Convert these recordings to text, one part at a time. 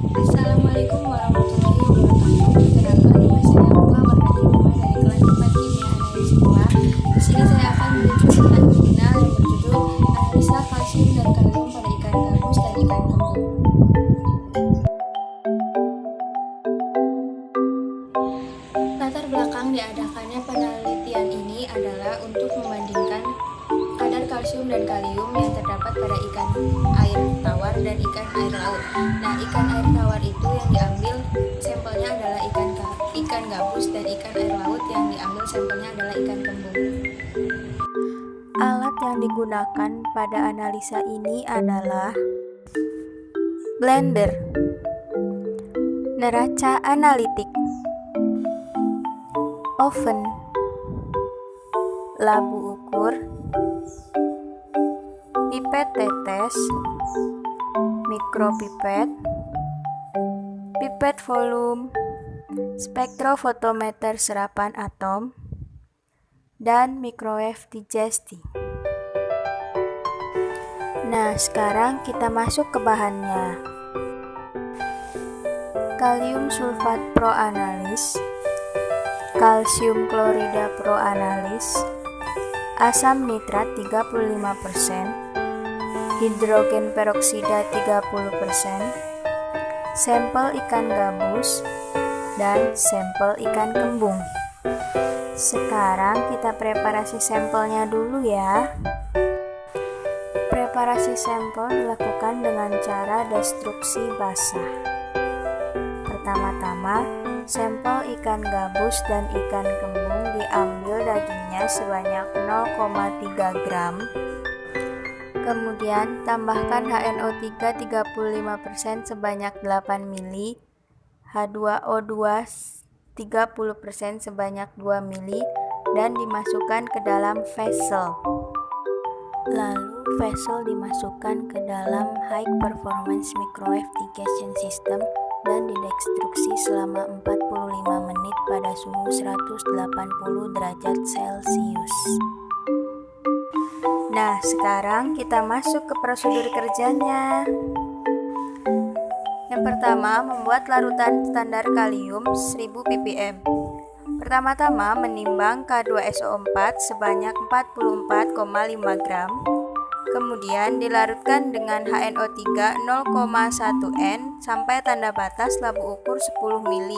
Assalamualaikum warahmatullahi wabarakatuh. Perkenalkan, nama saya Muhammad Fatimah dari kelas 4 Kimia Analisis 2. Di sini saya akan menunjukkan tentang jurnal yang berjudul Analisa Kalsium dan Kalium pada Ikan Gabus dan Ikan Kembung. Latar belakang diadakannya penelitian ini adalah untuk membandingkan kadar kalsium dan kalium yang terdapat pada ikan air tawar dan ikan air laut. Nah, ikan air tawar itu yang diambil sampelnya adalah ikan gabus, dan ikan air laut yang diambil sampelnya adalah ikan kembung. Alat yang digunakan pada analisa ini adalah blender, neraca analitik, oven, labu ukur, pipet tetes, mikropipet, pipet volume, spektrofotometer serapan atom, dan microwave digesting. Nah, sekarang kita masuk ke bahannya. Kalium sulfat proanalis, kalsium klorida proanalis, asam nitrat 35%, hidrogen peroksida 30%, sampel ikan gabus, dan sampel ikan kembung. Sekarang kita preparasi sampelnya dulu ya. Preparasi sampel dilakukan dengan cara destruksi basah. Pertama-tama, sampel ikan gabus dan ikan kembung diambil dagingnya sebanyak 0,3 gram. Kemudian tambahkan HNO3 35% sebanyak 8 ml, H2O2 30% sebanyak 2 ml, dan dimasukkan ke dalam vessel. Lalu vessel dimasukkan ke dalam high performance microwave digestion system dan didestruksi selama 45 menit pada suhu 180 derajat Celcius. Nah, sekarang kita masuk ke prosedur kerjanya. Yang pertama, membuat larutan standar kalium 1000 ppm. Pertama-tama menimbang K2SO4 sebanyak 44,5 gram. Kemudian dilarutkan dengan HNO3 0,1 N sampai tanda batas labu ukur 10 ml.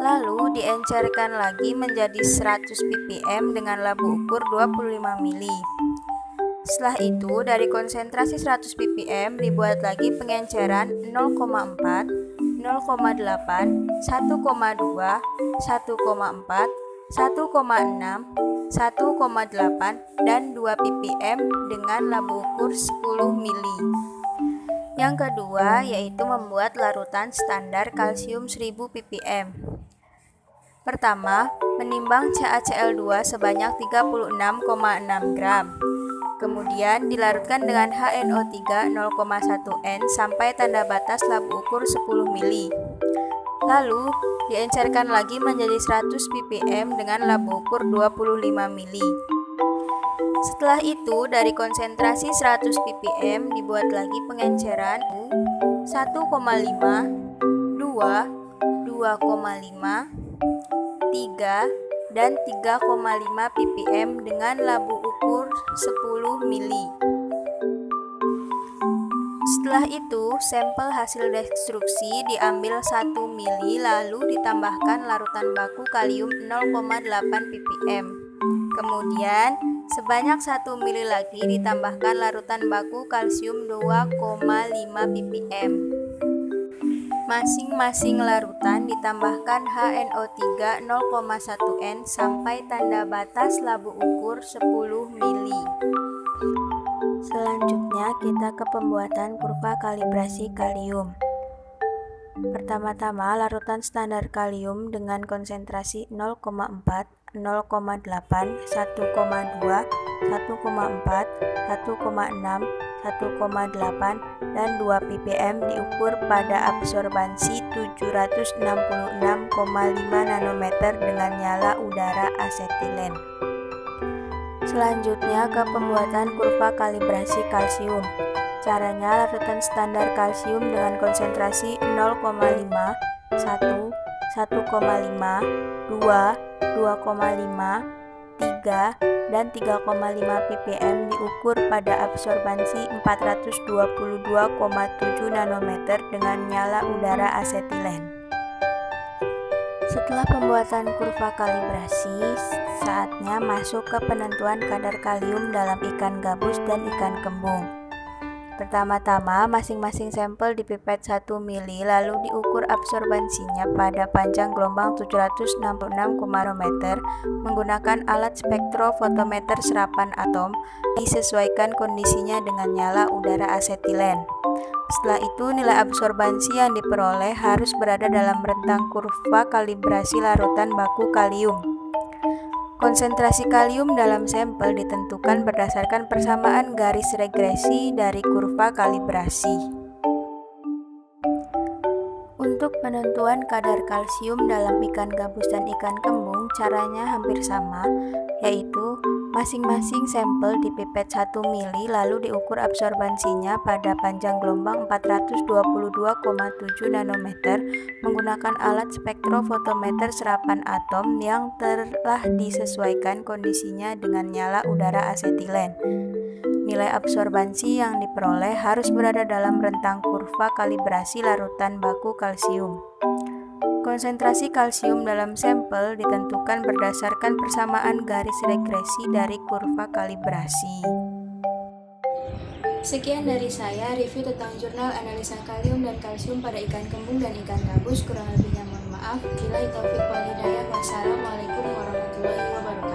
Lalu diencerkan lagi menjadi 100 ppm dengan labu ukur 25 ml. Setelah itu, dari konsentrasi 100 ppm dibuat lagi pengenceran 0,4, 0,8, 1,2, 1,4, 1,6, 1,8, dan 2 ppm dengan labu ukur 10 ml. Yang kedua yaitu membuat larutan standar kalsium 1000 ppm. Pertama, menimbang CaCl2 sebanyak 36,6 gram. Kemudian dilarutkan dengan HNO3 0,1 N sampai tanda batas labu ukur 10 ml. Lalu diencerkan lagi menjadi 100 ppm dengan labu ukur 25 ml. Setelah itu, dari konsentrasi 100 ppm dibuat lagi pengenceran 1,5, 2, 2,5, 3, dan 3,5 ppm dengan labu ukur 10 ml. Setelah itu, sampel hasil destruksi diambil 1 ml lalu ditambahkan larutan baku kalium 0,8 ppm. Kemudian, sebanyak 1 ml lagi ditambahkan larutan baku kalsium 2,5 ppm. Masing-masing larutan ditambahkan HNO3 0,1 N sampai tanda batas labu ukur 10 ml. Selanjutnya kita ke pembuatan kurva kalibrasi kalium. Pertama-tama larutan standar kalium dengan konsentrasi 0,4, 0,8, 1,2, 1,4, 1,6, 1,8, dan 2 ppm diukur pada absorbansi 766,5 nanometer dengan nyala udara asetilen. Selanjutnya ke pembuatan kurva kalibrasi kalsium. Caranya, larutan standar kalsium dengan konsentrasi 0,5, 1, 1,5, 2, 2,5, 3, dan 3,5 ppm diukur pada absorbansi 422,7 nanometer dengan nyala udara asetilen. Setelah pembuatan kurva kalibrasi, saatnya masuk ke penentuan kadar kalium dalam ikan gabus dan ikan kembung. Pertama-tama, masing-masing sampel dipipet 1 mili lalu diukur absorbansinya pada panjang gelombang 766 nanometer menggunakan alat spektrofotometer serapan atom, disesuaikan kondisinya dengan nyala udara asetilen. Setelah itu, nilai absorbansi yang diperoleh harus berada dalam rentang kurva kalibrasi larutan baku kalium. Konsentrasi kalium dalam sampel ditentukan berdasarkan persamaan garis regresi dari kurva kalibrasi. Untuk penentuan kadar kalsium dalam ikan gabus dan ikan kembung, caranya hampir sama, yaitu masing-masing sampel dipipet 1 mili lalu diukur absorbansinya pada panjang gelombang 422,7 nanometer menggunakan alat spektrofotometer serapan atom yang telah disesuaikan kondisinya dengan nyala udara asetilen. Nilai absorbansi yang diperoleh harus berada dalam rentang kurva kalibrasi larutan baku kalsium. Konsentrasi kalsium dalam sampel ditentukan berdasarkan persamaan garis regresi dari kurva kalibrasi. Sekian dari saya review tentang jurnal analisa kalium dan kalsium pada ikan kembung dan ikan gabus. Kurang lebihnya mohon maaf. Billahi taufiq wal hidayah. Wassalamualaikum warahmatullahi wabarakatuh.